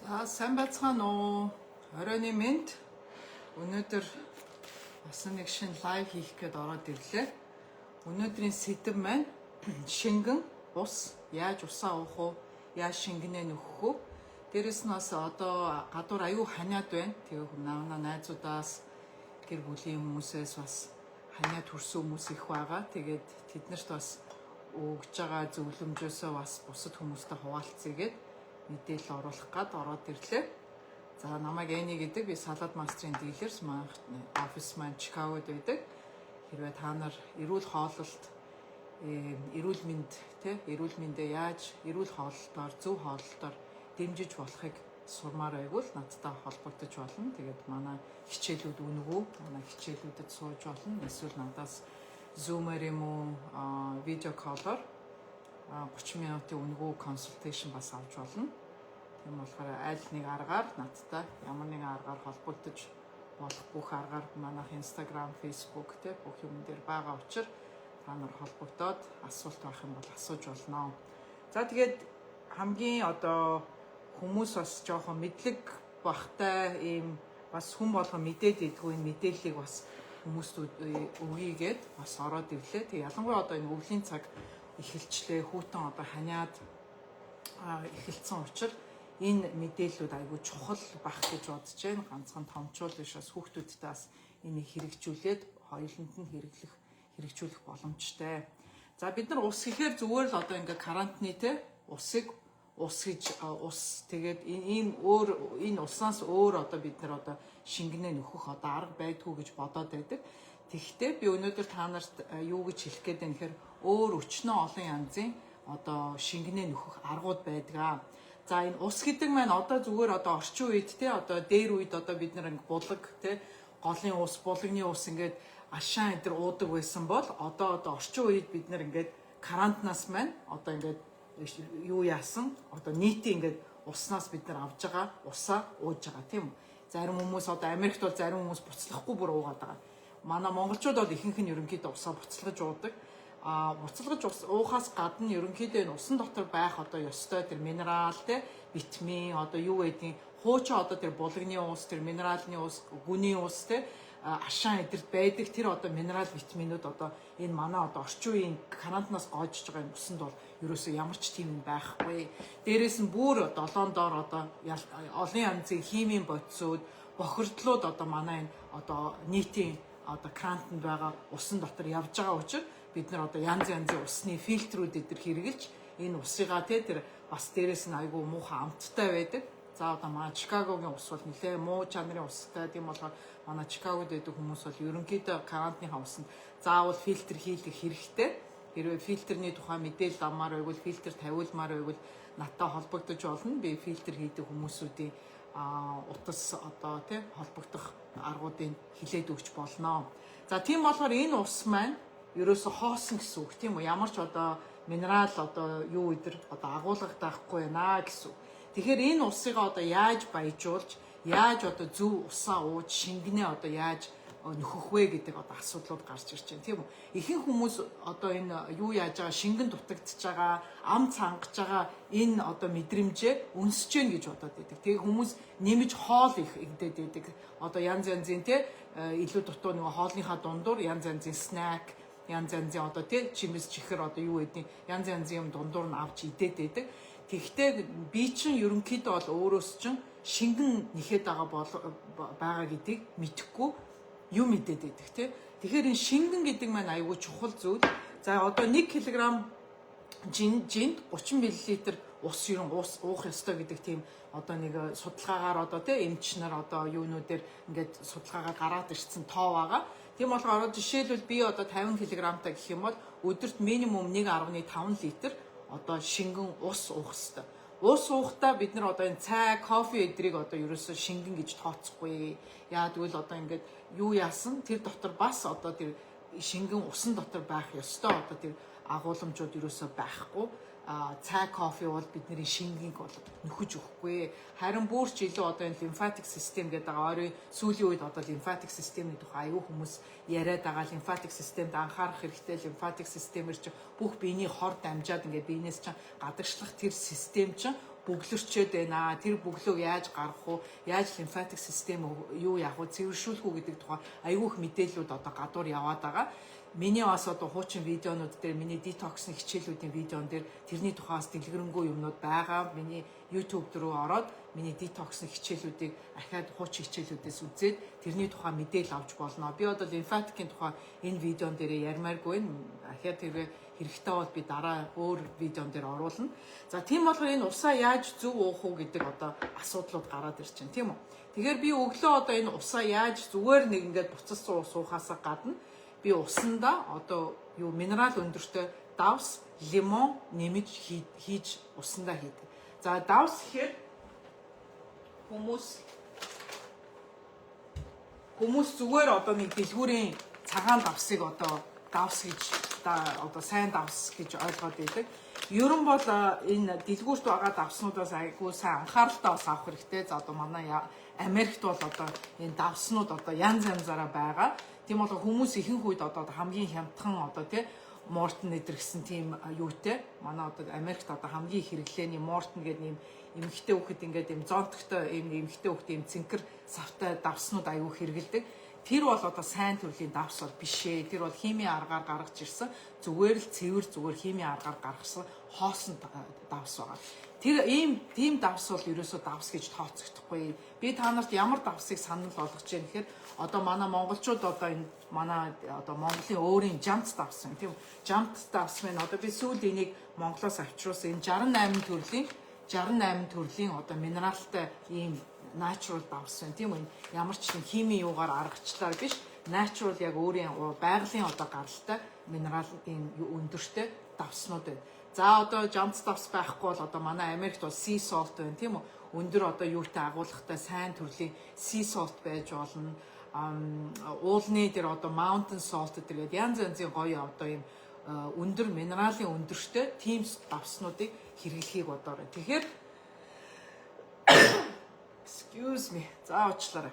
Та сайн байцгаана уу? Оройны мэнд. Өнөөдөр бас нэг шинэ лайв хийх гээд ороод ирлээ. Өнөөдрийн сэдэв маань шингэн ус, яаж усаа уух уу? Яаж шингэнээ нөхөх үү? Дээрэс нь бас одоо гадуур аюу ханиад байна. Тэгээ найзуудаас гэр бүлийн хүмүүсээс бас ханиад төрсөн хүмүүс их байгаа. Тэгээд тэднэрт бас өгж байгаа зөвлөмжөөсөө бас бусад хүмүүстэй хуваалцъя гээд мэдээлэл оруулах гад ороод ирлээ. За намайг Эни гэдэг, би салаад мастрын дилерс маань офис маань Чикагод байдаг. Хэрвээ та нар эрүүл хооллолт, эрүүл мэнд, эрүүл мэндэ яаж эрүүл хооллолтоор, зөв хооллолтоор дэмжиж болохыг сурмаар байвал надтай холбогдож болно. Тэгээд манай хичээлүүд үнгүү, манай хичээлүүдэд сууж болно. Эсвэл надаас Zoom-аар юм уу, видео коллоор 30 минутын үнгүү консультейшн бас авч болно. Тийм болохоор аль нэг аргаар надтай ямар нэгэн аргаар холбогдож болох бүх аргаар манайх Instagram, Facebook бүх юм дээр байгаа учраас та нар холбогдоод асуулт байх юм бол асууж болно. За тэгээд хамгийн одоо хүмүүс бас жоохон мэдлэг багтай ийм бас хүн болгон мэдээд идэггүй мэдээллийг бас хүмүүст өгьегээд бас ороод ирлээ. Тэг ялангуяа одоо энэ өвлийн цаг эхэлчлээ, хүүтэн одоо ханиад эхэлсэн учраас энэ мэдээллүүд айгүй чухал байх гэж бодож байна. Ганцхан томчуул биш, бас хүүхдүүдтэй бас энийг хэрэгжүүлээд хоёуланд нь хэрэгжүүлэх боломжтой. За бид нар ус гэхээр зүгээр л одоо ингээ карантины усыг ус тэгээд энэ уснаас өөр одоо бид нар одоо шингэнээ нөхөх одоо арга байдгүй гэж бодоод байдаг. Тэгэхдээ би өнөөдөр та нарт юу гэж хэлэх гээд байна гэхээр өөр өчнөө олон янзын одоо шингэнээ нөхөх аргууд байдаг. За энэ ус гэдэг маань одоо зүгээр одоо орчин үед одоо дээр үед одоо бид нар ингээ булаг голын ус, булганы ус ингээд ашаан энэ уудаг байсан бол одоо орчин үед бид нар ингээд карантинаас маань одоо ингээд юу яасан одоо нийтийн ингээд уснаас бид нар авж байгаа усаа ууж байгаа тийм үү. Зарим хүмүүс одоо Америкт бол зарим хүмүүс буцлахгүй бүр уугаад байгаа. Манай монголчууд бол ихэнх нь ерөнхийдөө усаа буцалгаж уудаг. Буцалгаж уухаас гадна ерөнхийдөө энэ усан дотор байх одоо ёстой тэр минерал витамин одоо юу гэдгийг хуучин одоо тэр булганы ус, тэр минералны ус, гүний ус ашаан эдэрт байдаг тэр одоо минерал витаминууд одоо энэ манай одоо орчин үеийн карантинаас гоожж байгаа энэ усанд бол ерөөсөө ямар ч тийм юм байхгүй. Дээрээс нь бүр долоон доор одоо олон янзын химийн бодисууд, бохирдлууд одоо манай энэ одоо нийтийн одоо карантинд байгаа усан дотор явж байгаа учраас бид нар одоо янз янзын усны фильтрүүд эдэр хэрэгжилж энэ усыгаа тэр бас дээрээс нь айгүй муухай амттай байдаг. За одоо манай Чикагогийн ус бол нэлээ муу чанарын устай. Тийм болохоор манай Чикагод байдаг хүмүүс бол ерөнхийдөө карантиныхаа усанд заавал фильтр хийх хэрэгтэй. Хэрвээ фильтрний тухай мэдээлэл авмаар байвал, фильтр тавиулмаар байвал надтай холбогдож болно. Би фильтр хийдэг хүмүүсүүдийн утас одоо холбогдох аргуудыг хилээд өгч болно. За тийм болохоор энэ ус маань ерөөсө хоосон гэсэн үг тийм үү? Ямар ч одоо минерал одоо юу өдр одоо агуулгад байхгүй байна гэсэн. Тэгэхээр энэ усыг одоо яаж баяжуулж, яаж одоо зөв усаа ууж, шингэнээ одоо яаж нөхөх вэ гэдэг одоо асуудлууд гарч ирж байна тийм үү? Ихэнх хүмүүс одоо энэ юу яаж байгаа шингэн дутагдж байгаа, ам цангаж байгаа энэ одоо мэдрэмжээ өнсөж гэн гэж бодоод байдаг. Тэгээ хүмүүс нэмж хоол их игдээд байдаг. Одоо янз янзын илүү дутуу нөгөө хоолныхаа дундуур янз янзын снэк, янз янзын одоо чимэс чихэр одоо юу гэдэг янз янзын юм дундуур нь авч идээд байдаг. Тэгэхдээ би чинь ерөнхийдөө бол өөрөөс чинь шингэн нэхэд байгаа гэдгийг мэдэхгүй юм мэдээд байдаг Тэгэхээр энэ шингэн гэдэг маань аюул чухал зүйл. За одоо 1 кг жинд 30 мл ус уух ёстой гэдэг тийм одоо нэг судалгаагаар одоо эмч нар одоо юунуудээр ингээд судалгаагаар гараад ирсэн тоо байгаа. Тийм болохоор жишээлбэл би одоо 50 кг-тай гэх юм бол өдөрт минимум 1.5 литр одоо шингэн ус уух ёстой. Ус уухтаа бид нар одоо энэ цай, кофе эдрийг одоо ерөөсөө шингэн гэж тооцохгүй. Яа тэгвэл одоо ингээд юу яасан тэр дотор бас одоо тэр шингэн усан дотор байх ёстой одоо тэр агуулмжууд ерөөсөө байхгүй. Цай, кофе бол бидний шингэнг бол нөхөж өгөхгүй. Харин бүр ч илүү одоо энэ лимфатик систем гэдэг байгаа. Сүүлийн үед одоо лимфатик системний тухай аюу хүмүүс яриад байгаа. Лимфатик системд анхаарах хэрэгтэй. Лимфатик системээр чи бүх биений хор дамжаад ингээд биенээс чинь гадагшлах тэр систем чинь бөглөрчөөд байна. Тэр бөглөөг яаж гаргах уу? Яаж лимфатик систем юу яах вэ? Цэвэршүүлэх үү гэдэг тухай айгүйх мэдээллүүд одоо гадуур яваад байгаа. Миний бас одоо хуучин видеонууд дээр миний детоксны хичээлүүдийн видеон дээр тэрний тухаас дэлгэрэнгүй юмнууд байгаа. Миний YouTube руу ороод миний детоксны хичээлүүдийг ахаад хуучин хичээлүүдээс үзээд тэрний тухай мэдээлэл авч болно. Би одоо лимфатикийн тухай энэ видеон дээр ярмааргүй байна. Ахаад тэр хэрэгтэй бол би дараа өөр видеон дээр оруулна. За тийм болохоор энэ усаа яаж зөв уух уу гэдэг одоо асуудлууд гараад ирж байна, тийм үү? Тэгэхээр би өглөө одоо энэ усаа яаж зүгээр нэг ингээд буцаж суухаасаа гадна би усанда одоо юу минерал өндөртэй давс, лимон нэмж хийж усандаа хийдэг. За давс гэхээр хүмүүс зүгээр одоо нэг дэлгүүрийн цагаан давсыг одоо давс гэж одоо сайн давс гэж ойлгоод байдаг. Ерөн бол энэ дэлгүүрт байгаа давснуудаас айгүй сайн анхааралтай бас авах хэрэгтэй. За одоо манай Америкт бол одоо энэ давснууд одоо янз янзаараа байгаа. Тийм бол хүмүүс ихэнх үед одоо хамгийн хямдхан одоо тий Мортон эдэр гэсэн тийм юутэй. Манай одоо Америкт одоо хамгийн хэрэглээний Мортон гэдэг юм эмэгтэй хүүхэд ингээд юм зонтогтой юм эмэгтэй хүүхэд юм цэнхэр савтай давснууд аюу хэрэгэлдэг. Тэр бол одоо сайн төрлийн давс бол биш ээ. Тэр бол химийн аргаар гаргаж ирсэн зүгээр л цэвэр зүгээр химийн аргаар гаргасан хоосон давс байгаа. Тэр тийм давс бол ерөөсөө давс гэж тооцогдохгүй. Би та нарт ямар давсыг санал болгож байна гэхээр одоо манай монголчууд одоо энэ манай одоо Монголын өөрийн жамт давс юм тийм үү? Жамт давс мэн одоо би сүүлд энийг Монголоос авчруулсан энэ 68 төрлийн одоо минералтай ийм natural давс байна тийм үү? Ямар ч юм химийн юугаар аргачлаар биш natural яг өөрийн байгалийн одоо гаралтай минералын өндөртэй давснууд байна. За одоо жамт давс байхгүй бол одоо манай Америкт бол sea salt байна тийм үү? Өндөр одоо юутай агуулгатай сайн төрлийн sea salt байж болно. Уулны дээр одоо mountain salt гэдэг янз янзын гоё одоо юм өндөр минералын өндөртэй тийм давснуудыг хэрэглэхийг бодоорой. Тэгэхээр excuse me. За уучлаарай.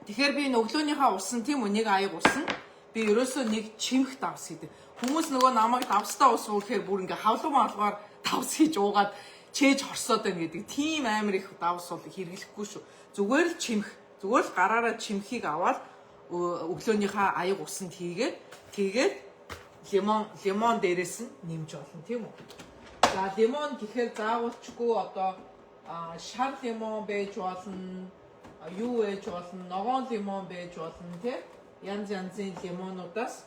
Тэгэхээр би өглөөнийхөө усан тийм үү нэг аяг усан. Би ерөөсөө нэг чимх давс хийдэг. Хүмүүс нөгөө намайг давстаа ус уухээр бүр ингээ хавлаг давс хийж уугаад чээж хорсоод байна гэдэг. Тийм амар их давс бол хэрэглэхгүй шүү. Зүгээр л чимх. Зүгээр л гараараа чимхийг аваад өглөөнийхөө аяг усанд хийгээд тэгээд лимон дээрээс нь нэмж болно тийм үү. За лимон гэхээр заавалчгүй одоо шар лимон байж болно, юу байж болно, ногоон лимон байж болно тийм янз янзын лимонуудаас.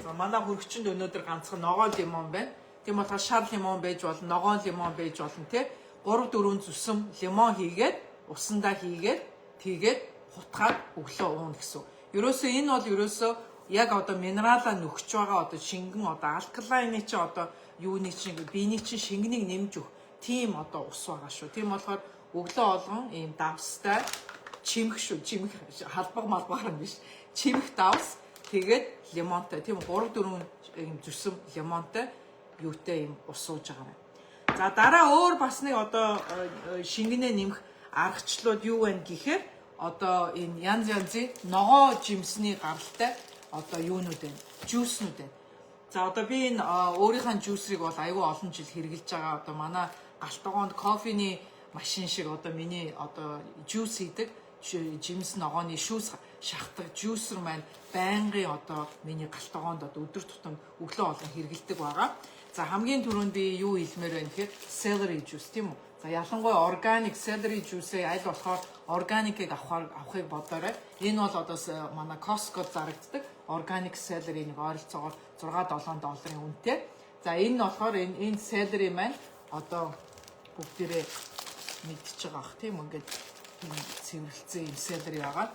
За манай хөргөчөнд өнөөдөр ганцхан ногоон лимон байна. Тийм болохоор шар лимон байж болно, ногоон лимон байж болно тийм 3-4 зүсэм лимон хийгээд усандаа хийгээд тэгээд хутгаад өглөө уuna гэсэн. Ерөөсөө энэ бол ерөөсөө яг одоо минералаа нөхч байгаа одоо шингэн одоо алкалайны чи одоо юуны чи биений чи шингэнийг нэмж өг тийм одоо ус байгаа шүү. Тийм болохоор өглөө олгон ийм давстай чимх шүү. Чимх халбаг малбаар юм биш. Чимх давс тэгээд лимонтой тийм 3-4 ийм зүсэм лимонтой юутай ийм ус сууж байгаа юм. За дараа өөр бас нэг одоо шингэнээ нэмэх аргачлууд юу вэ гэхээр одоо энэ янз янзын ногоо жимсний гаралтай одоо юунууд байна. Жууснууд байна. За одоо би энэ өөрийнхөө жуусрыг бол аюу олон жил хэрэгжилж байгаа. Одоо манай галтгоонд кофений машин шиг одоо миний одоо жуус хийдэг жимс ногооны шүүс шахдаг жуусер маань байнгын одоо миний галтгоонд одоо өдөр тутам өглөө олон хэрэгжилдэг байгаа. За хамгийн түрүүнд би юу хэлмээр байна гэхээр celery juice тийм үү? За ялангуяа organic celery juice-ийг аль болохоор organic-ийг авахыг бодоорой. Энэ бол одоо манай Costco-д зарагддаг organic celery нэг ойролцоогоор $6-7 үнэтэй. За энэ нь болохоор энэ celery маань одоо бүгдээрээ мэдчихэж байгаа ах тийм үү? Ингээд цэвэрлэлцэн юм celery байгаа.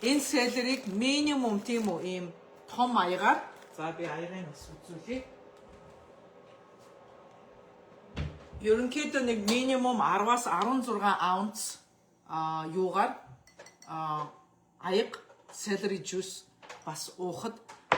Энэ celery-г минимум тийм үү ийм том аягаар за би аягыг бас үзүүлье. Ерөнхийдөө нэг минимум 10-аас 16 оунц юугаар аяг celery juice бас уухад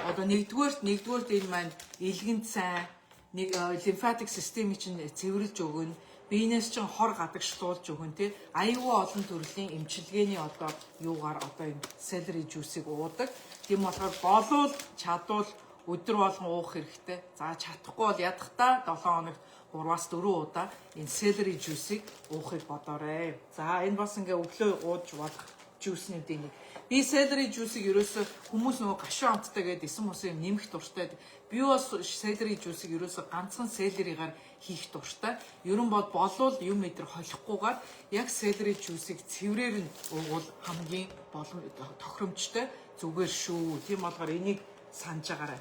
одоо нэгдүгээрт энэ маань илгэнд сайн нэг лимфатик системийг чинь цэвэрлж өгнө, биенээс чинь хор гадагшлуулж өгнө тий аюулгүй олон төрлийн эмчилгээний одоо юугаар одоо энэ celery juice-ийг уудаг. Тийм болохоор болвол чадвал өдөр болгон уух хэрэгтэй. За чадахгүй бол ядахтаа 7 хоногт 3-4 удаа энэ celery juice-ийг уухыг бодоорой. За энэ бас ингээ өглөө ууж болох juice-нүүдийн нэг. Би celery juice-ийг ерөөсө хүмүүс нөгөө гашуун амттай гэдэг эсэн мус юм нэмэх дуртай. Би бас celery juice-ийг ерөөсө ганцхан celery-гаар хийх дуртай. Ерөн болвол юм өдр холихгүйгээр яг celery juice-ийг цэврээр нь уугуул хамгийн тохиромжтой зүгээр шүү. Тийм болохоор энийг санаж байгаарай.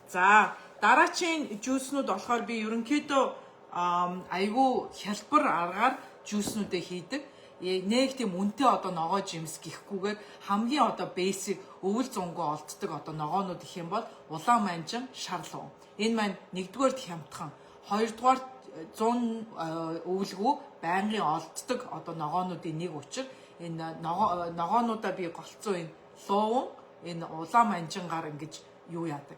За дараачийн juice-нууд болохоор би ерөнхийдөө айгүй хялбар аргаар juice-нуудыг хийдэг. Нэг тийм үнэтэй одоо ногоо жимс гэхгүйгээр хамгийн одоо basic өвөл зөнгөө олддог одоо ногоонууд их юм бол улаан манжин, шарлуун. Энэ маань нэгдүгээр хямдхан, хоёрдугаар 100 өвөлгөө байнгын олддог одоо ногоонуудын нэг учир энэ ногоонуудаа би голцоо энэ луун, энэ улаан манжингаар ингэж юу яадаг.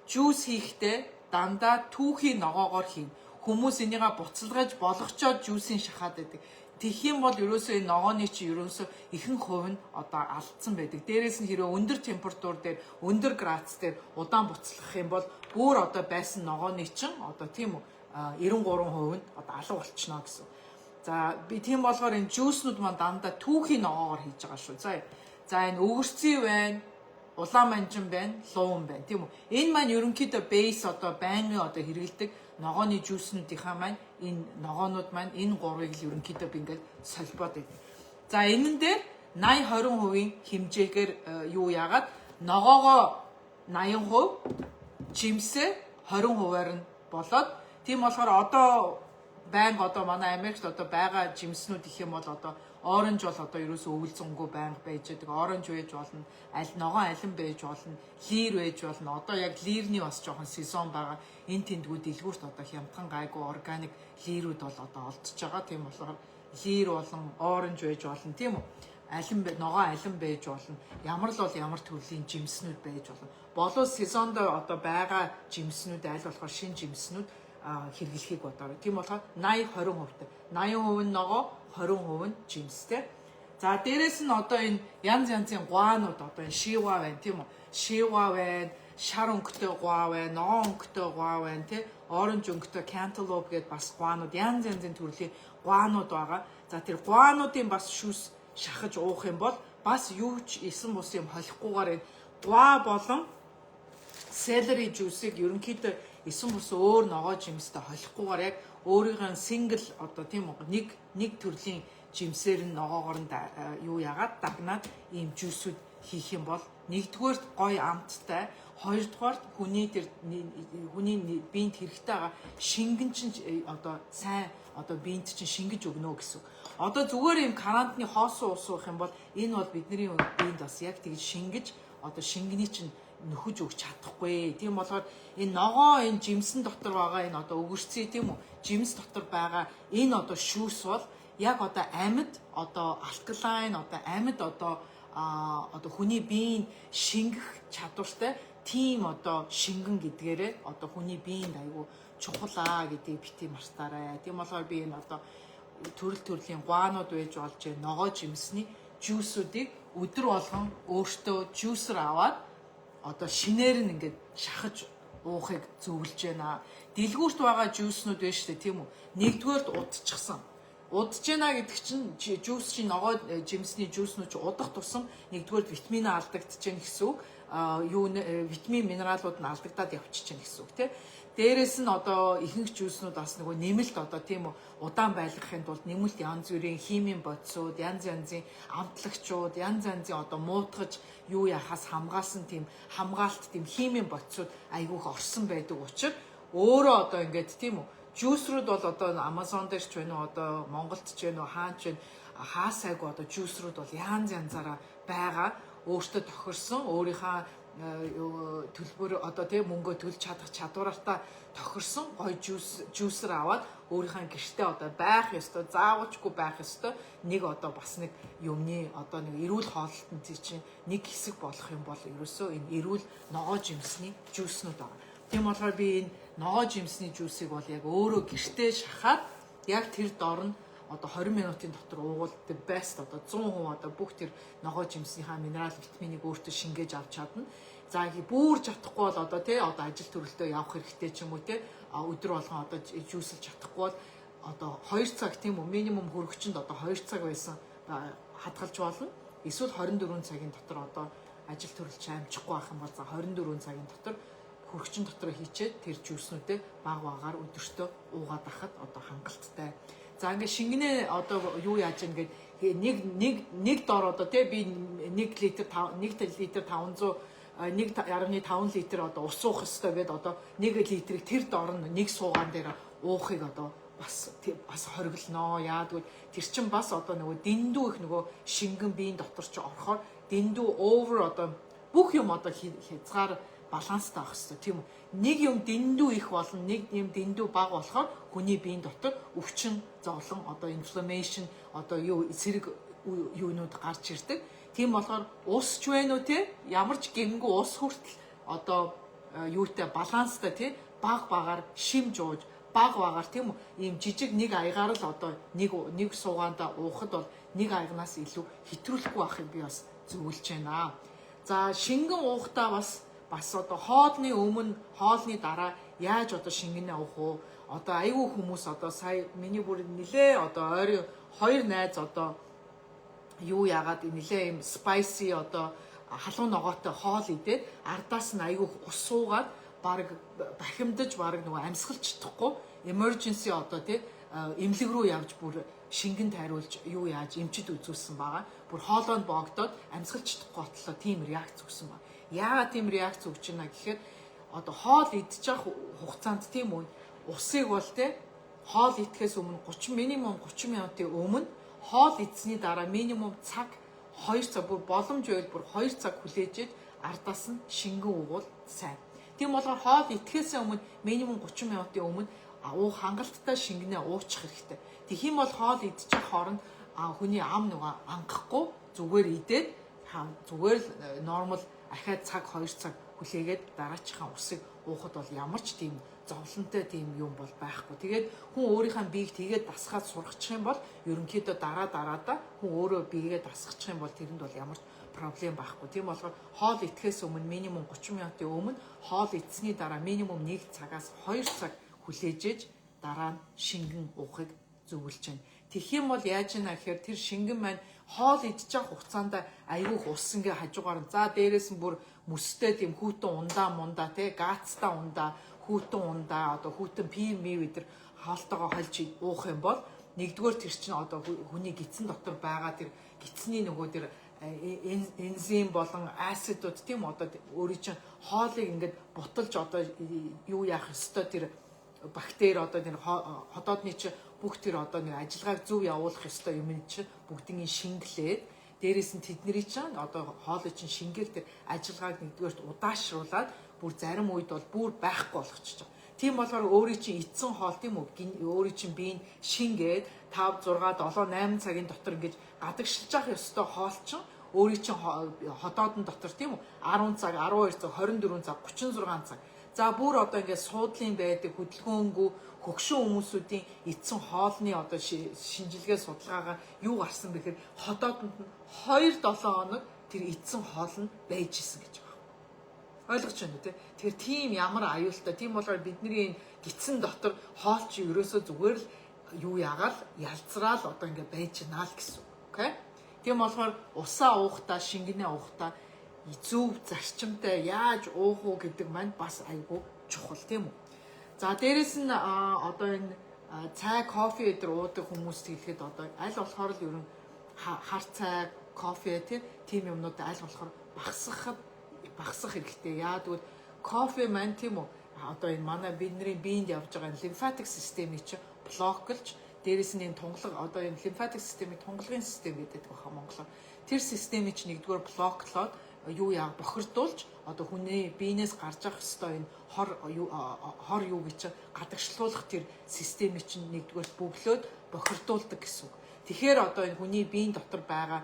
Juice хийхдээ дандаа түүхийн ногоогоор хийн. Хүмүүс энийгээ буцалгаж болгочоод juice-ийн шахаад байдаг. Тэгэх юм бол ерөөсөө энэ ногооны чи ерөөсөө ихэнх хувь нь одоо алдсан байдаг. Дээрээс нь хэрэг өндөр температур дээр, өндөр градус дээр удаан буцалгах юм бол бүр одоо байсан ногооны чин одоо тийм үү 93% нь одоо алга болчихно гэсэн. За би тийм болохоор энэ juice-нууд маань дандаа түүхийн ногоогоор хийж байгаа шүү. За энэ өвөрцөө байна. Улаан манжин байна, луун байна, тийм үү? Энэ маань ерөнхийдөө base одоо байнгын одоо хэрэгэлдэг ногооны juice-нуудынхаа маань энэ ногоонууд маань энэ гурвыг л ерөнхийдөө би ингээд солбоод байдаг. За энэн дээр 80-20% хэмжээгээр юу яагаад ногоогоо 80%, жимсээ 20%-аар нь болоод тийм болохоор одоо байнга одоо манай Америкт одоо байгаа жимснүүд их юм бол одоо оранж бол одоо ерөөсөө өвөл зөнгөө байнга байж байгаа. Оранж байж болно, ногоон алин байж болно, лир байж болно. Одоо яг лирний бас жоохон сезон байгаа. Энэ тэндгүү дэлгүүрт одоо хямдхан гайгүй органик лирүүд бол одоо олдож байгаа. Тийм болохоор лир болон оранж байж болно, тийм үү? Ногоон алин байж болно. Ямар л бол ямар төрлийн жимснүүд байж болно. Болов сезонд одоо байгаа жимснүүд аль болохоор шинэ жимснүүд хэрэглэхийг бодоорой. Тийм болохоор 80-20%. 80% нь ногоо, 20% нь жимстэй. За дээрэс нь одоо энэ янз янзын гуанууд одоо энэ шива байна тийм үү? Шива байна, шар өнгөтэй гуа байна, ногоон өнгөтэй гуа байна тий. Оранж өнгөтэй cantaloupe гэдээ бас гуанууд янз янзын төрлийн гуанууд байгаа. За тэр гуануудын бас шүүс шахаж уух юм бол бас юу ч эсэн бус юм холихгүйгээр энэ гуа болон celery juice-ыг ерөнхийдөө эсэн бус өөр ногоо жимстэй холихгүйгээр яг өөрийнх нь single одоо тийм үү нэг төрлийн жимсээр нь ногоогоор нь юу яагаад дагнаад ийм жуусууд хийх юм бол нэгдүгээр гоё амттай, хоёрдугаар хүний биед хэрэгтэй байгаа шингэн чинь одоо сайн одоо биед чинь шингэж өгнө гэсэн. Одоо зүгээр ийм карантины хоосон ус уух юм бол энэ бол бидний биед бас яг тэгж шингэж одоо шингэний чинь нөхөж өгч чадахгүй. Тийм болохоор энэ ногоо энэ жимсэн дотор байгаа энэ одоо өгөрцөө тийм үү? Жимс дотор байгаа энэ одоо шүүс бол яг одоо амьд одоо алкалайн одоо амьд одоо хүний биеийн шингэх чадвартай тийм одоо шингэн гэдгээрээ одоо хүний биеинд айгүй чухалаа гэдгийг бити мартаарай. Тийм болохоор би энэ одоо төрлийн гуанууд байж болж ногоо жимсний жуусуудыг өдөр болгон өөртөө жуусер аваад одоо шинээр нь ингээд шахаж уухыг зөвлөж байна. Дэлгүүрт байгаа жууснууд байна шүү дээ, тийм үү? Нэгдүгээрт удчихсан. Удж байна гэдэг чинь жуус чинь ногоо жимсний жууснууд чинь удах тусам нэгдүгээрт витамин алдагдчихээн гэсэн үг. Витамин минералууд нь алдагдаад явчихчихээн гэсэн үг, тийм. Дээрээс нь одоо ихэнх жууснууд бас нөгөө нэмэлт одоо тийм үү удаан байлгахын тулд нэмэлт янз бүрийн химийн бодисууд, янз янзын амтлагчууд, янз янзын одоо муутгаж юу яхаас хамгаалсан тийм хамгаалт тийм химийн бодисууд айгүйх орсон байдаг учраас өөрөө одоо ингээд тийм үү жуусрууд бол одоо Amazon дээр ч байна уу одоо Монголд ч байна уу хаач байна хаасайг одоо жуусрууд бол янз янзаараа байгаа өөртөө тохирсон өөрийнхөө төлбөр одоо тийм мөнгө төлж чадах чадвараараа тохирсон гой жуусер аваад өөрийнхөө гэртээ одоо байх ёстой заавалчгүй байх ёстой нэг одоо бас нэг юмны одоо нэг эрүүл хоолтын чинь нэг хэсэг болох юм бол ерөөсөө энэ эрүүл ногоо жимсний жууснууд байгаа. Тийм болохоор би энэ ногоо жимсний жуусыг бол яг өөрөө гэртээ шахаад яг тэр дор нь одоо 20 минутын дотор уугуул the best одоо 100% одоо бүх тэр ногоо жимснийхаа минерал витаминыг өөртөө шингээж авч чадна. За бүр чадахгүй бол одоо тий одоо ажил төрөлтөө явах хэрэгтэй ч юм уу тий өдөр болгон одоо жүүсэлж чадахгүй бол одоо 2 цаг тийм үү минимум хөрөгчөнд одоо 2 цаг байсан хадгалж болно. Эсвэл 24 цагийн дотор одоо ажил төрөлч амжихгүй байх юм бол за 24 цагийн дотор хөрөгчөн дотор хийчээд тэр жүүснүүдээ баг багаар өдөртөө уугаад ахад одоо хангалттай. За ингээд шингэнэ одоо юу яаж ингээд нэг дор одоо тий би 1 литр 500 1.5 литр одоо ус уух ёстой гэдээ одоо 1 литрийг тэр дор нь нэг суугаан дээр уухыг одоо бас хориглоно. Яаггүй тэр чин бас одоо нөгөө дэндүү их нөгөө шингэн биеийн дотор ч орохоор дэндүү over одоо бүх юм одоо хязгаар баланстай авах хэрэгтэй тийм үү. Нэг юм дэндүү их болон нэг юм дэндүү бага болохоор хүний биеийн дотор өвчин зовлон одоо inflammation одоо юу зэрэг юунууд гарч ирдэг. Тийм болохоор ус ч вэ нү те ямар ч гингүү ус хүртэл одоо юутай баланстай те баг багаар шим жууж баг багаар тийм үү ийм жижиг нэг аягаар л одоо нэг суугаанда уухад бол нэг аягнаас илүү хэтрүүлэхгүй байхыг би бас зөвлөж байна. За шингэн уухтаа бас одоо хоолны өмнө хоолны дараа яаж одоо шингэнэ уух вэ? Одоо айгүй хүмүүс одоо сая миний бүр нилээ одоо ойрын 2 найз одоо юу яагаад нилээ юм spicy одоо халуун ногоотой хоол идээд ардаас нь айгүй ус суугаад баг бахимдаж баг нөгөө амьсгалж чадахгүй emergency одоо тий эмнэлэг рүү явж бүр шингэн тариулж юу яаж эмчид үзүүлсэн байгаа. Бүр хоолойд боогдоод амьсгалж чадахгүй ботлоо тийм реакц өгсөн байна. Яагаад тийм реакц өгч байна гэхээр одоо хоол идчих хугацаанд тийм үү усыг бол тий хоол идэхээс өмнө минимум 30 минутын өмнө хоол идсний дараа минимум цаг 2 цаг бүр боломж байвал бүр 2 цаг хүлээж ардаас нь шингэн угуул сайн. Тийм болохоор хоол идэхээс өмнө минимум 30 минутын өмнө хангалттай шингэнэ уучих хэрэгтэй. Тэгэх юм бол хоол идчих хооронд хүний ам нөгөө ангахгүй зүгээр идээд зүгээр нормал ахаад цаг 2 цаг хүлээгээд дараачихаа усыг уухад бол ямар ч тийм зовлонтой тийм юм бол байхгүй. Тэгээд хүн өөрийнхөө биеийг тэгээд дасгаад сургачих юм бол ерөнхийдөө дараадаа хүн өөрөө биегээ дасгачих юм бол тэрэнд бол ямар ч проблем байхгүй. Тийм болохоор хоол идэхээс өмнө минимум 30 минутын өмнө хоол идсний дараа минимум 1 цагаас 2 цаг хүлээж дараа нь шингэн уухыг зөвлөж байна. Тэгэх юм бол яаж ийна гэхээр тэр шингэн маань хоол идчих хугацаанд айгүйх ус ингээ хажуугаар за дээрээс нь бүр мөстэй тийм хүүтэн ундаа те гаацтай ундаа хүүтэн ундаа одоо хүүтэн пив өдр хаалтайгаа холж уух юм бол нэгдүгээр тэр чинь одоо хүний гидсэн дотор байгаа тэр гидсний нөгөө тэр энзим болон асидууд тийм одоо өөрийн чинь хоолыг ингээд буталж одоо юу яах ёстой тэр бактери одоо тэр ходоодны чи бүх тэр одоо нэг ажиллагааг зөв явуулах ёстой юм чи бүгдийн шингэлээд дээрээс нь тэдний чинь одоо хоолой чинь шингээл тэр ажиллагааг нэгдүгээрт удаашруулад бүр зарим үед бол бүр байхгүй болгочихж байгаа. Тийм болохоор өөрийн чинь эцсэн хоол тийм үү өөрийн чинь биеийг шингээд 5 6 7 8 цагийн дотор ингэж гадагшилж явах ёстой хоол чинь өөрийн чинь ходоодн дотор тийм үү 10 цаг 12 цаг 24 цаг 36 цаг. За бүр одоо ингээд суудлын байдаг хөдөлгөөнгүй хөгшин хүмүүсүүдийн эцсэн хоолны одоо шинжилгээ судалгаагаар юу гарсан бэхээр ходооднд нь 2-7 хоног тэр эцсэн хоол нь байж исэн гэж байна. Ойлгож байна үү те? Тэгэхээр тийм ямар аюултай. Тийм болохоор бидний гидсэн дотор хоол чи ерөөсөө зүгээр л юу яагаал ялцраал одоо ингээд байж гинаа л гэсэн. Окей? Тийм болохоор усаа уухтаа шингэнэ уухтаа зөв зарчимтай яаж уух уу гэдэг маань бас айгүй чухал тийм үү. За дээрэс нь одоо энэ цай, кофе өдр уудаг хүмүүст хэлэхэд одоо аль болохоор л ерөн хар цай, кофе тийм юмнууд аль болохоор багасгах хэрэгтэй. Яагад кофе маань тийм үү одоо энэ манай бидний биед явж байгаа лимфатик системийг чи блоклж дээрэс нь энэ тунгалаг одоо энэ лимфатик системийг тунгалагын систем гэдэг баха монголоор тэр системийг чи нэгдүгээр блоклоод юу яа бохирдуулж одоо хүний биенээс гарч явах ёстой энэ хор юу гэж гадагшлуулах тэр системийг чинь нэгдүгээр бөглөөд бохирдуулдаг гэсэн үг. Тэгэхээр одоо энэ хүний биеийн дотор байгаа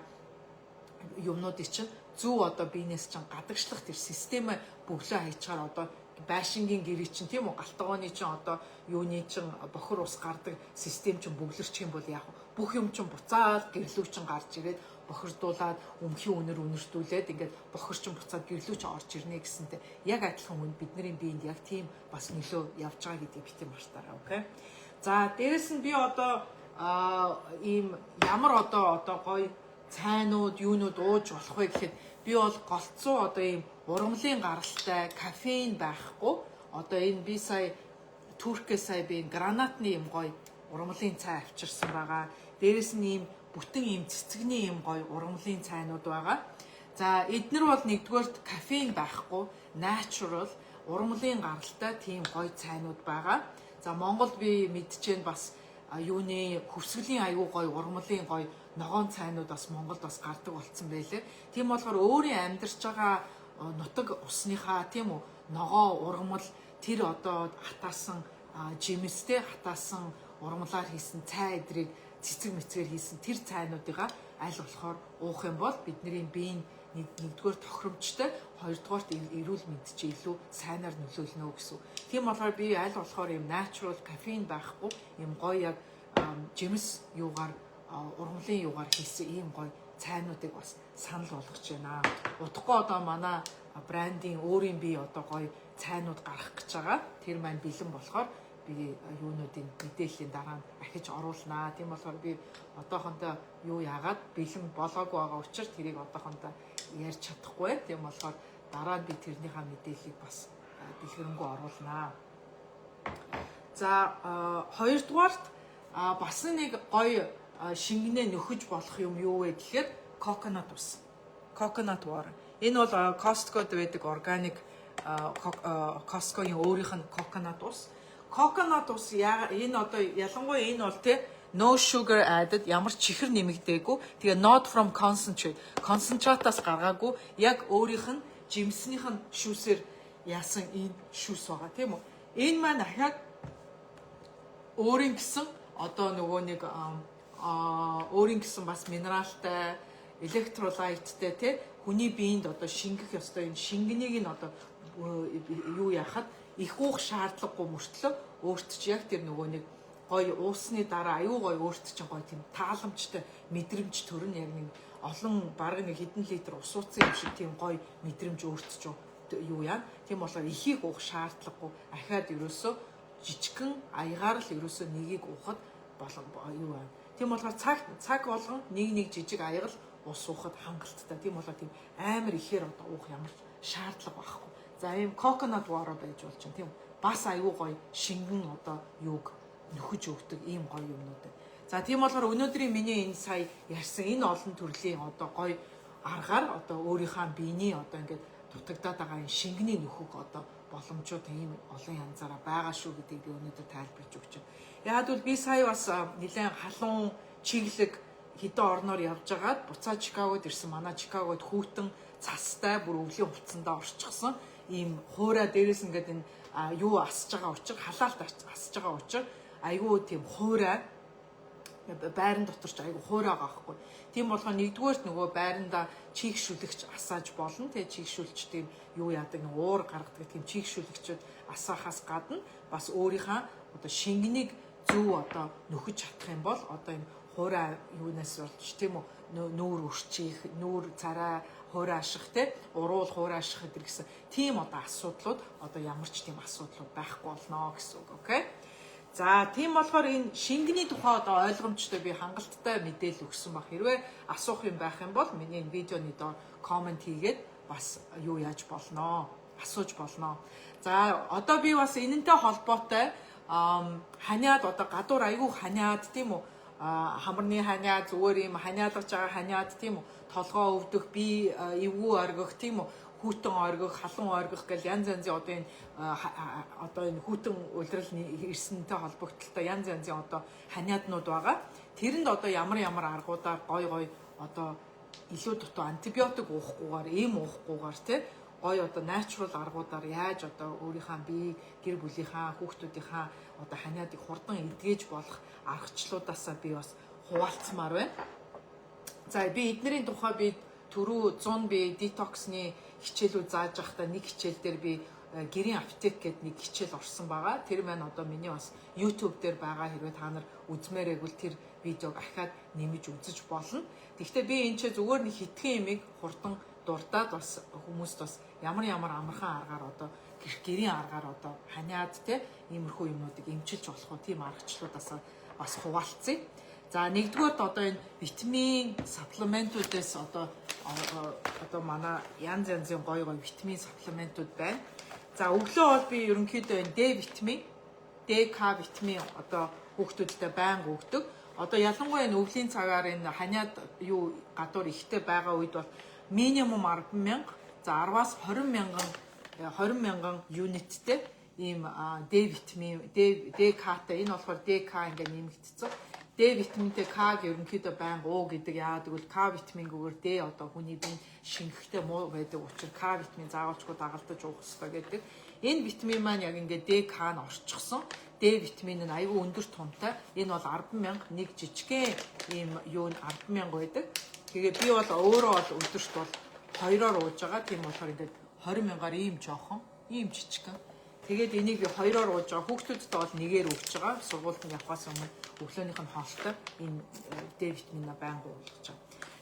юмнуудыг чинь зөв одоо биенээс чинь гадагшлах тэр системээ бөглөө хайчаар одоо байшингийн гэрээ чинь тийм үү галтгооны чинь одоо юуны чинь бохор ус гардаг систем чинь бөглөрчих юм бол яах вэ? Бүх юм чинь буцаад гэрлүү чинь гарч ирээд бохирдуулаад өмхийн үнэр үнэртүүлээд ингээд бохор чинь буцаад гэрлүү чинь орж ирнэ гэсэнтэй яг адилхан үн бидний биед яг тийм бас нөлөө явж байгаа гэдгийг битэн мартаарай, окей? За дээрэс нь би одоо ийм ямар одоо гоё цайнууд юунууд ууж болох вэ гэхэд би бол голцоо одоо ийм ургамлын гаралтай кофеин байхгүй одоо энэ би сая Туркээс сая би гранатны юм гоё ургамлын цай авчирсан байгаа. Дээрэс нь ийм бүтэн ийм цэцэгний ийм гоё ургамлын цайнууд байгаа. За эднэр бол нэгдүгээрт кофеин байхгүй natural ургамлын гаралтай тийм гоё цайнууд байгаа. За Монголд би мэдчихээн бас юуны хөвсгөлийн аюу гоё ургамлын гоё ногоон цайнууд бас Монголд бас гардаг болсон байлээ. Тийм болохоор өөрийн амьдарч байгаа нутаг усныхаа тийм үү ногоо ургамал тэр одоо хатаасан жимстэй хатаасан ургамлаар хийсэн цай эдрийг цэцэг мэцгээр хийсэн тэр цайнуудыгаа аль болохоор уух юм бол бидний биеийн нэгдүгээр тохиромжтой хоёрдугаарт эрүүл мэнд чи илүү сайнаар нөлөөлнө гэсэн. Тийм болохоор би аль болохоор юм natural кофеин байхгүй юм гоё яг жимс юугаар ургамлын юугаар хийсэн ийм гоё цайнуудыг бас санал болгож байна. Удахгүй одоо манай брендийн өөрийн бие одоо гоё цайнууд гаргах гэж байгаа. Тэр маань бэлэн болохоор би юунуудын мэдээллийн дараа нь ахиж оруулнаа. Тийм болохоор би одоохондоо юу яагаад бэлэн болоогүй байгаа учраас тэрийг одоохондоо ярьж чадахгүй. Тийм болохоор дараа нь би тэрнийхээ мэдээллийг бас дэлгэрэнгүй оруулнаа. За хоёрдугаарт бас нэг гоё шингэнэ нөхөж болох юм юу вэ гэхээр coconut ус. Coconut water. Энэ бол Costco-д байдаг organic Costco-ийн өөрийнх нь coconut ус. Coconut ус энэ одоо ялангуяа энэ бол те no sugar added ямар чихэр нэмэгдээгүй. Тэгээ not from concentrate. Концентратаас гаргаагүй яг өөрийнх нь жимснийх нь шүүсээр яасан энэ шүүс байгаа тийм үү. Энэ маань дахиад өөрийн гэсэн одоо нөгөө нэг өөрийн гэсэн бас минералтай, электролайттай тий хүний биед одоо шингэх ёстой энэ шингэнийг нь одоо юу яхад их уух шаардлагагүй мөртлөө өөрт чи яг тэр нөгөө нэг гоё уусны дараа аюу гоё өөрт чинь гоё тийм тааламжтай мэдрэмж төрн яг нэг олон бараг нэг хэдэн литр ус ууцсан юм шиг тийм гоё мэдрэмж өөрт ч юу яа. Тийм болохоор ихийг уух шаардлагагүй ахаад ерөөсөө жижигхэн аягаар л ерөөсөө нэгийг уухад юу байна. Тийм болохоор цаг болгон нэг жижиг аяга л ус уухад хангалттай. Тийм болохоор тийм амар ихээр одоо уух ямар шаардлага байхгүй. За ийм coconut water байж болж байна тийм. Бас аюу гоё шингэн одоо юуг нөхөж өгдөг ийм гоё юмнууд. За тийм болохоор өнөөдрийн миний энэ сая ярьсан энэ олон төрлийн одоо гоё аргаар одоо өөрийнхөө биений одоо ингээд дутагдаад байгаа энэ шингэний нөхөг одоо боломжууд ийм олон янзаараа байгаа шүү гэдгийг би өнөөдөр тайлбарж өгч байна. Яг бол би сая бас нэлээд халуун чиглэг хэдэн орноор явж байгаад буцаад Чикагод ирсэн. Манай Чикагод хүүтэн цастай бүр өвлийн хувцсандаа орчихсон. Ийм хуурай дээрээс ингээд энэ юу асж байгаа учир халаалт асж байгаа учир айгүй тийм хуурай байран дотор ч айгүй хуурай байгаа байхгүй. Тийм болохоор нэгдүгээрт нөгөө байранда чийгшүүлэгч асааж болно. Тэгээ чийгшүүлч тийм юу яадаг нэг уур гаргадаг тийм чийгшүүлэгчд асаахаас гадна бас өөрийнхөө одоо шингэнийг зөв одоо нөхөж чадах юм бол одоо энэ хуурай юунаас болж тийм үү нүүр өрчих, нүүр царай хуурай аших те уруул хуурай аших гэдэг гэсэн тийм одоо асуудлууд одоо ямар ч тийм асуудлууд байхгүй болно гэсэн үг. Окей. За тийм болохоор энэ шингэний тухай одоо ойлгомжтой би хангалттай мэдээлэл өгсөн баг. Хэрвээ асуух юм байх юм бол миний энэ видеоны доор комент хийгээд бас юу яаж болноо асууж болноо. За одоо би бас энэнтэй холбоотой ханиад одоо гадуур айгүй ханиад тийм үү хамарны ханиад зүгээр юм ханиалгаж байгаа ханиад тийм үү толгоо өвдөх би эвгүй оргих тийм үү хүүтэн оргих халуун оргих гэл янз янзын одоо энэ хүүтэн улирал ирсэнтэй холбогдлолтой янз янзын одоо ханиаднууд байгаа. Тэрэнд одоо ямар аргуудаар гой одоо илүү дутуу антибиотик уухгүйгээр ийм уухгүйгээр тийм гой одоо natural аргуудаар яаж одоо өөрийнхөө бие гэр бүлийнхаа хүүхдүүдийнхаа одоо ханиадыг хурдан эдгэж болох аргачлуудаасаа би бас хуваалцмаар байна. За би эднэрийн тухай би түрүү 100 би детоксны хичээлүүд зааж байхдаа нэг хичээл дээр би гэрийн аптек гэдэг нэг хичээл орсон байгаа. Тэр маань одоо миний бас YouTube дээр байгаа. Хэрвээ та нар үзмээрээ бол тэр видеог ахаад нэмж үзэж болно. Гэхдээ би энэ ч зүгээр нэг хитгэн имийг хурдан дурдаад бас хүмүүст бас ямар амархан аргаар одоо гэрийн аргаар одоо ханиад те иймэрхүү юмнуудыг эмчилж болох уу тийм аргачлуудаас бас хуваалцъя. За нэгдүгээрт одоо энэ витамин саплементүүдээс одоо манай янз янзын гоё витамин саплементүүд байна. За өглөө бол би ерөнхийдөө энэ D витамин, D, K витамин одоо хүүхдүүдэд байнга өгдөг. Одоо ялангуяа энэ өвлийн цагаар энэ ханиад гадуур ихтэй байгаа үед бол минимум 10,000, за 10-аас 20 мянган юниттэй ийм D витамин, D-K-тай энэ болохоор D-K ингээд нэмэгдсэн. D витаминтэй K-г ерөнхийдөө байнга уу гэдэг. Яагаад гэвэл K витамингүйгээр D одоо хүний биед шингэхтэй муу байдаг учраас K витамин заавалчгүй дагалдаж уух хэрэгтэй гэдэг. Энэ витамин маань яг ингээд D-K нь орчихсон. D витамин нь аюул өндөр тунтай. Энэ бол 10,000 нэг жижигхэн ийм юу 10,000 байдаг. Тэгээд би бол өөрөө бол өдөрт бол 2-оор ууж байгаа. Тийм болохоор ингээд 20,000-аар ийм жоохон, ийм жижигхэн. Тэгээд энийг би 2-оор ууж байгаа. Хүүхдүүдэд бол 1-ээр өгч байгаа. Сургуульд явахаас өмнө өглөөнийх нь хоолтой энэ D витаминаа байнга уулгаж байгаа.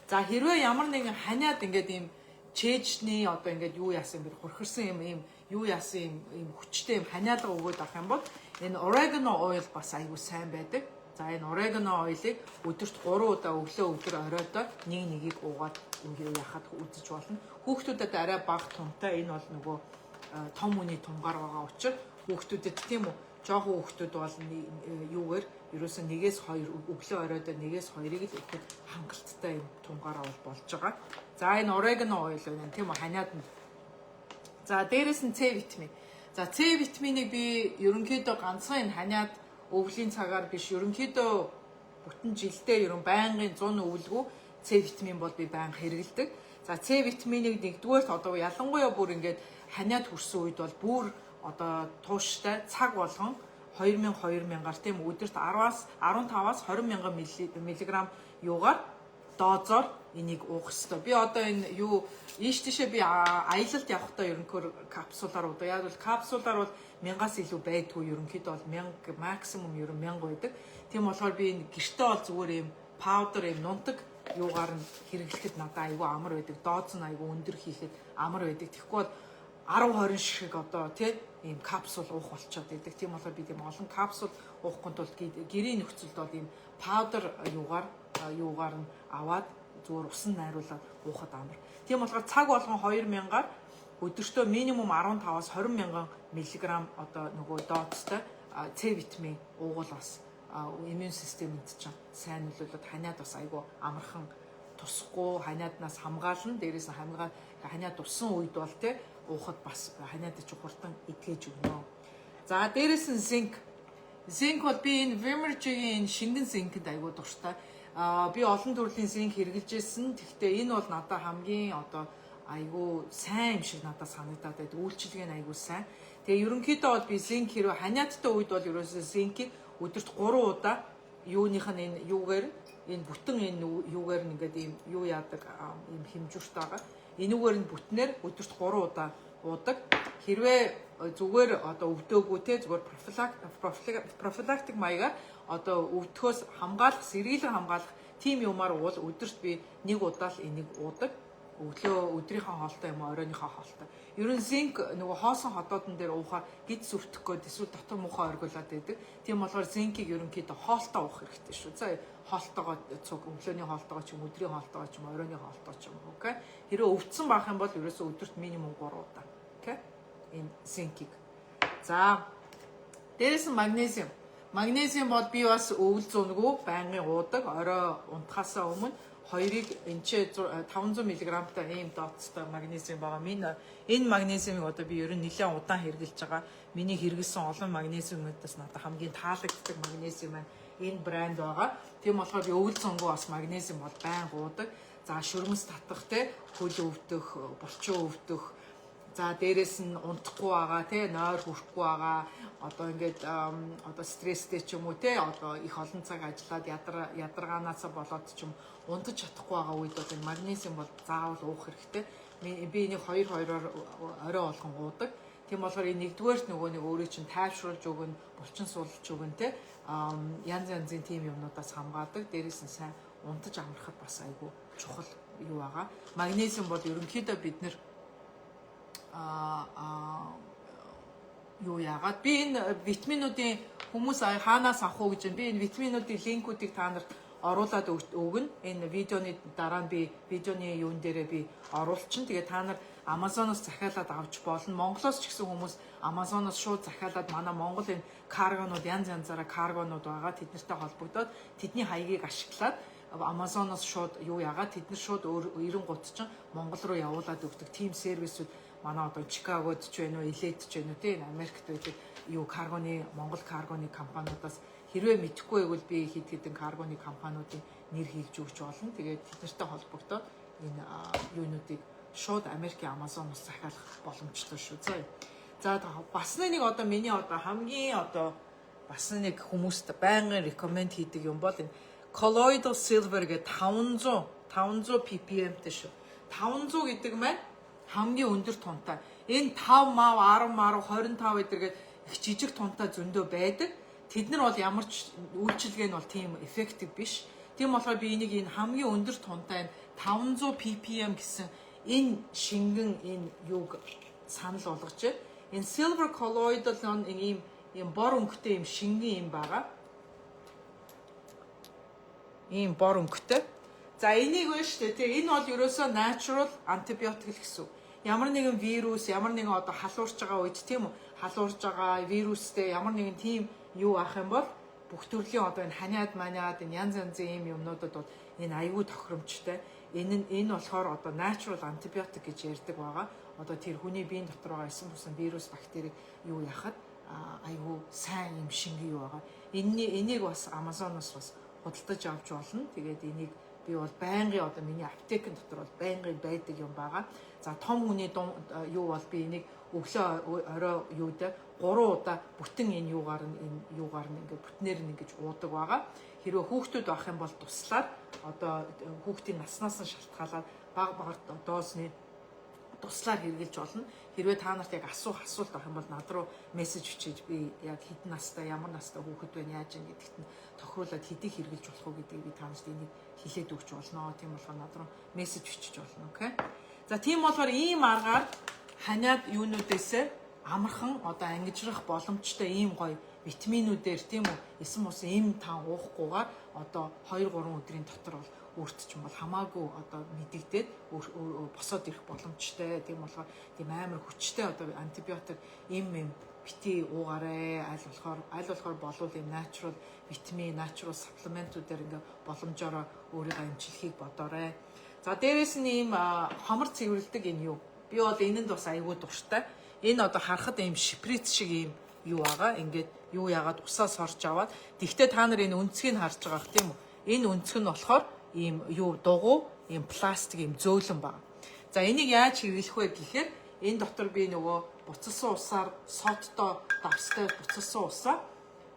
За хэрвээ ямар нэгэн ханиад ингээд ийм чэйжний одоо ингээд юу яасан юм бэ? Хурхирсан ийм юу яасан ийм хүчтэй ийм ханиалга өгөөд авах юм бол энэ oregano oil бас аюу сайн байдаг. За энэ oregano oil-ыг өдөрт 3 удаа өдөр оройдоо нэг уугаад яхад үзэж болно. Хүүхдүүдэд арай бага тунтай энэ бол нөгөө том үний тунгаар байгаа учраас хүүхдүүдэд тийм үү жоохон хүүхдүүд бол юугаар ерөөсөө 1-2 өглөө оройдоо 1-2-ыг л өгөхөд хангалттай юм тунгаараа болж байгаа. За энэ oregano oil байна тийм үү ханиад нь. За дээрэс нь C витамин. За C витаминыг би ерөнхийдөө ганцхан энэ ханиад өвлийн цагаар биш ерөнхийдөө бүтэн жилдээ ерөн байнгын 100 өвлгөө C витамин бол би байнга хэрэглэдэг. За C витаминыг нэгдүгээрт одоо ялангуяа бүр ингээд ханиад хүрсэн үед бол бүр одоо тууштай цаг болгон 2000-2000-аар тийм өдөрт 15-аас 20,000 мг юугаар доозоор энийг уух хэрэгтэй. Би одоо энэ юу ийш тийшээ би аялалд явахдаа ерөнхийдөө капсулаар уудаа. Яг бол капсулаар бол 1000-аас илүү байдгүй ерөнхийдөө бол 1000 максимум 1000 байдаг. Тийм болохоор би энэ гэртээ бол зүгээр юм паудер юм нунтаг юугаар нь хэрэглэхэд надад айгүй амар байдаг. Дооз нь айгүй өндөр хийхэд амар байдаг. Тэгэхгүй бол 10-20 шиг одоо тий ийм капсул уух болчиход байдаг. Тийм болохоор би тийм олон капсул уухын тулд гэрийн нөхцөлд бол ийм паудер юугаар нь аваад зүгээр усан найруулаад уухад амар. Тийм болохоор цаг болгон 2000-аар өдөртөө минимум 15-аас 20,000 мг одоо нөгөө доозтой C витамин уугуул бас иммун системэд чинь сайн нөлөөлөд ханиад бас айгүй амархан тусахгүй ханиаднаас хамгаална. Дээрээс нь ханиад туссан үед бол тий уухад бас ханиадч хурдан идгээж өгнө. За дээрээс нь зинк. Зинк бол би энэ Vimergy-ийн шингэн зинкэд айгүй дуртай. Би олон төрлийн зинк хэрэгжилж ирсэн. Гэхдээ энэ бол надад хамгийн одоо айгүй сайн юм шиг надад санагдаад байдаг. Үйлчилгээ нь айгүй сайн. Тэгээ ерөнхийдөө бол би зинк хэрэг ханиадтай үед бол ерөөсөө зинкийг өдөрт 3 удаа юуных нь энэ юугаар энэ бүтэн энэ юугаар нь ингээд ийм юу яадаг ийм хэмжүүрт байгаа. Энүүгээр нь бүтнээр өдөрт 3 удаа уудаг. Хэрвээ зүгээр одоо өвдөөгүй те зүгээр профилактик маягаар одоо өвдөхөөс хамгаалах, сэргийлэн хамгаалах тийм юмар уул өдөрт би 1 удаа л энийг уудаг. Өдрийнхөө хоолтой юм уу, оройныхоо хоолтой. Ер нь зинк нөгөө хоосон хотоодн дээр уухаар гидс өвтөхгүйд эсвэл дотор муухай оргиулаад байдаг. Тийм болохоор зинкийг ерөнхийдөө хоолтой уух хэрэгтэй шүү. За хоолтойгоо цуг өглөөний хоолтойгоо ч юм өдрийн хоолтойгоо ч юм оройны хоолтой ч юм уу. Окей. Хэрэв өвдсөн байх юм бол ерөөсөө өдөрт минимум 3 удаа. Окей. Энэ зинкийг. За дээрээс нь магнезиум. Магнезиум бол би бас өвөл зунгүй байнгын уудаг. Орой унтахаасаа өмнө 2-ыг энчээ 500 мг-тай ийм дооцтой магнезиум байгаа. Энэ магнезиумыг одоо би ер нь нэлээд удаан хэрэглэж байгаа. Миний хэрэглэсэн олон магнезиумуудаас надад хамгийн таалагддаг магнезиум маань энэ брэнд байгаа. Тийм болохоор би өвөл зөнгөө бас магнезиум бол байнга уудаг. За шөрмөс татах те хөл өвдөх, булчин өвдөх. За дээрэс нь унтахгүй байгаа те нойр хүрхгүй байгаа. Одоо ингээд одоо стресстэй ч юм уу те одоо их олон цаг ажиллаад ядаргаанаас болоод ч юм унтаж чадахгүй байгаа үед бол энэ магнезиум бол заавал уух хэрэгтэй. Би энийг 2-2-оор орой болгон уудаг. Тийм болохоор энэ нэгдүгээрт нөгөө нэг өөрөө чинь тайвшруулж өгнө, булчин суулж өгнө те. Янз янзын тийм юмнуудаас хамгаалдаг. Дээрээс нь сайн унтаж амархад бас айгүй чухал юу байгаа. Магнезиум бол ерөнхийдөө бид нэр юу яагаад би энэ витаминуудын хүмүүс хаанаас авах уу гэж би энэ витаминуудын линкүүдийг та нарт оруулаад өгнө. Энэ видеоны дараа нь би видеоны юун дээрээ би оруулчихна. Тэгээ та нар Amazon-оос захиалаад авч болно. Монголоос ч гэсэн хүмүүс Amazon-оос шууд захиалаад манай Монгол энэ каргонууд янз янзаараа каргонууд байгаа. Тэднэртэй холбогдоод тэдний хаягийг ашиглаад Amazon-оос шууд юу яагаад тэд нар шууд 90 чинь Монгол руу явуулаад өгдөг team сервисүүд манай одоо Чикагод ч байна уу, Илээд ч байна уу тийм Америкт байдаг юу каргоны Монгол каргоны компаниудаас хэрвээ мэдэхгүй байвал би хэд хэдэн каргоны компаниудын нэр хэлж өгч болно. Тэгээд тэднэртэй холбогдоод энэ юунуудыг шууд Америкийн Amazon-оос захиалах боломжтой шүү. За бас нэг одоо миний одоо хамгийн одоо бас нэг хүмүүст байнгын recommend хийдэг юм бол энэ colloidal silver гэдэг 500 ppm-тэй шүү. 500 гэдэг маань хамгийн өндөр тунтай. Энэ 5 мав 10 мав 25 гэдэргээд их жижиг тунтай зөндөө байдаг. Тэд нар бол ямар ч үйлчилгээ нь бол тийм effective биш. Тийм болохоор би энийг энэ хамгийн өндөр тунтай 500 ppm гэсэн энэ шингэн энэ юуг санал болгож байна. Энэ silver colloidal ийм бор өнгөтэй ийм шингэн юм байгаа. Ийм бор өнгөтэй. За энийг байна шүү дээ. Энэ бол ерөөсөө natural antibiotic гэсэн. Ямар нэгэн вирус, ямар нэгэн одоо халуурч байгаа үед тийм үү? Халуурж байгаа вирустэй ямар нэгэн тийм юу ах юм бол бүх төрлийн одоо энэ ханиад маниад энэ янз янзын ийм юмнуудад бол энэ аюул тохиромжтой. Энэ болохоор одоо natural antibiotic гэж ярьдаг байгаа. Одоо тэр хүний биеийн дотор байгаа эсэн бусан вирус, бактери юу яхад аюул сайн юм шингээ юу байгаа. Энийг бас Amazon-оос бас худалдаж авч болно. Тэгээд энийг би бол байнгын одоо миний аптекийн дотор бол байнгын байдаг юм байгаа. За том хүний юу бол би энийг өглөө орой юудаа 3 удаа бүтэн энэ юугаар нь ингээд бүтнээр нь ингэж уудаг байгаа. Хэрвээ хүүхдүүд байх юм бол туслаад одоо хүүхдийн наснаас нь шалтгаалаад баг доосны туслаар хэрэгжилж болно. Хэрвээ та нарт яг асуулт авах юм бол над руу мессеж бичиж би яг хэдэн настай ямар настай хүүхэд байна яаж юм гэдэгт нь тохируулаад хэдийг хэрэгжилж болох уу гэдгийг би та нарт энийг хэлээд өгч болно. Тийм болохоор над руу мессеж бичиж болно. Окей. За тийм болохоор ийм аргаар ханиад юунуудээс амархан одоо ангижрах боломжтой ийм гоё витаминүүдээр тийм үү эсэм ус эм тан уухгүйгээр одоо 2-3 өдрийн дотор бол өөрт ч юм бол хамаагүй одоо мэдэгдээд босоод ирэх боломжтой. Тийм болохоор тийм амар хүчтэй одоо антибиотик эм бити уугаарэ аль болохоор болвол юм natural витамин, natural supplement-уудаар ингээ боломжоор өөрийгөө амжилхийг бодоорой. За дээрэс нь ийм хамар цэвэрлдэг энэ юу. Би бол энэнд бас айгүй дуртай. Энэ одоо харахад ийм шприц шиг ийм юу байгаа. Ингээд юу яагаад усаас орж аваад. Тэгвэл та нар энэ өнцгийг харж байгаа тийм үү? Энэ өнцг нь болохоор ийм юу дугуй, ийм пластик ийм зөөлөн байна. За энийг яаж хэрэглэх вэ гэхээр энэ дотор би нөгөө буцалсан усаар содтой давстай буцалсан усаа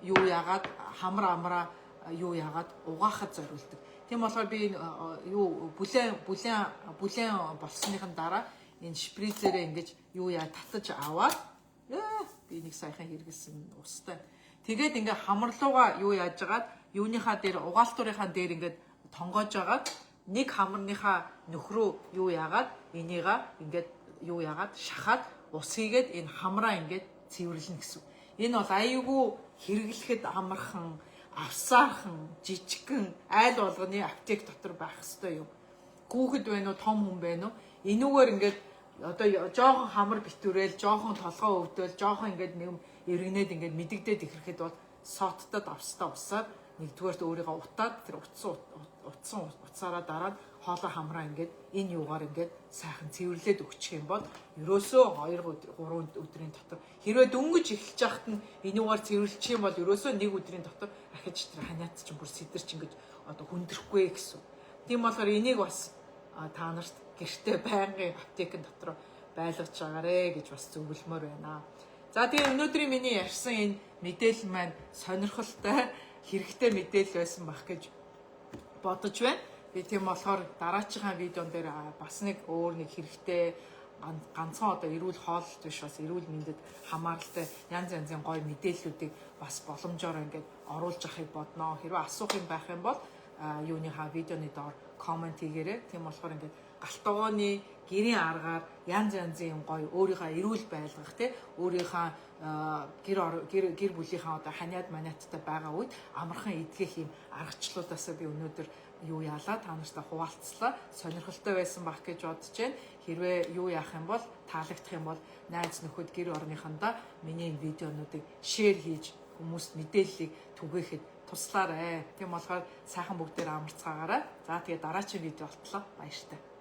юу яагаад хамар юу яагаад угаахад зориулдаг. Тийм болохоор би юу бүлээн болсныхын дараа энэ шприцээрээ ингэж юу яа татаж аваад би нэг саяхан хэрэгэлсэн устай. Тэгээд ингээ хамарлууга юу яаж агаад юуныхаа дээр угаалтуурынхаа дээр ингээд тонгоож агаад нэг хамарныхаа нөхрөө юу яагаад энийгээ ингээд юу яагаад шахаад ус хийгээд энэ хамраа ингээд цэвэрлэнэ гэсэн. Энэ бол аюулгүй хэрэглэхэд амархан, авсаархан, жижигхэн айл болгоны аптек дотор байх ёстой юм. Хүүхэд байна уу, том хүн байна уу? Энүүгээр ингээд одоо жоохон хамар битүүрэл, жоохон толгоо өвдөөл, жоохон ингээд нэг эргэнээд ингээд мэдэгдээд ихэрэхэд бол соттой давстай усаар нэгдүгээрт өөрийгөө утаад тэр утсан уцаараа дараа нь хоолой хамраа ингээд энэ юугаар ингээд сайхан цэвэрлээд өгчих юм бол ерөөсөө 2-3 өдрийн дотор хэрвээ дөнгөж эхэлж яхад нь энүүгээр цэвэрлчих юм бол ерөөсөө 1 өдрийн дотор ахиж тэр ханиац чинь бүр сэтэрч ингээд одоо хүндрэхгүй гэсэн. Тийм болохоор энийг бас та нарт гэртээ байнгын аптекийн дотор байлгаж байгаарэ гэж бас зөвлөмөр байна. За тэгээ өнөөдрийн миний ярьсан энэ мэдээлэл маань сонирхолтой хэрэгтэй мэдээлэл байсан байх гэж бодож байна. Би тийм болохоор дараачихан видеон дээр бас нэг өөр нэг хэрэгтэй ганцхан одоо эрүүл хооллолт биш бас эрүүл мэндэд хамааралтай янз янзын гоё мэдээллүүдийг бас боломжоор ингээд оруулж авахыг бодноо. Хэрвээ асуух юм байх юм бол юуныхаа видеоны доор коммент хийгээрэй. Тийм болохоор ингээд галтгооны гэрийн аргаар янз янзын юм гоё өөрийнхөө эрүүл байлгах тий өөрийнхөө гэр бүлийнхаа одоо ханиад маниаттай байгаа үед амархан эдгэх юм аргачлалаасаа би өнөөдөр юу яалаа та нартай хуваалцлаа. Сонирхолтой байсан бах гэж бодож байна. Хэрвээ юу яах юм бол таалагдах юм бол найз нөхөд гэр орныхандаа миний энэ видеонуудыг шеэр хийж хүмүүст мэдээллийг түгээхэд туслаарай. Тийм болохоор сайхан бүгдээр амарцгаагаарай. За тэгээ дараагийн видео болтлоо. Баяртай.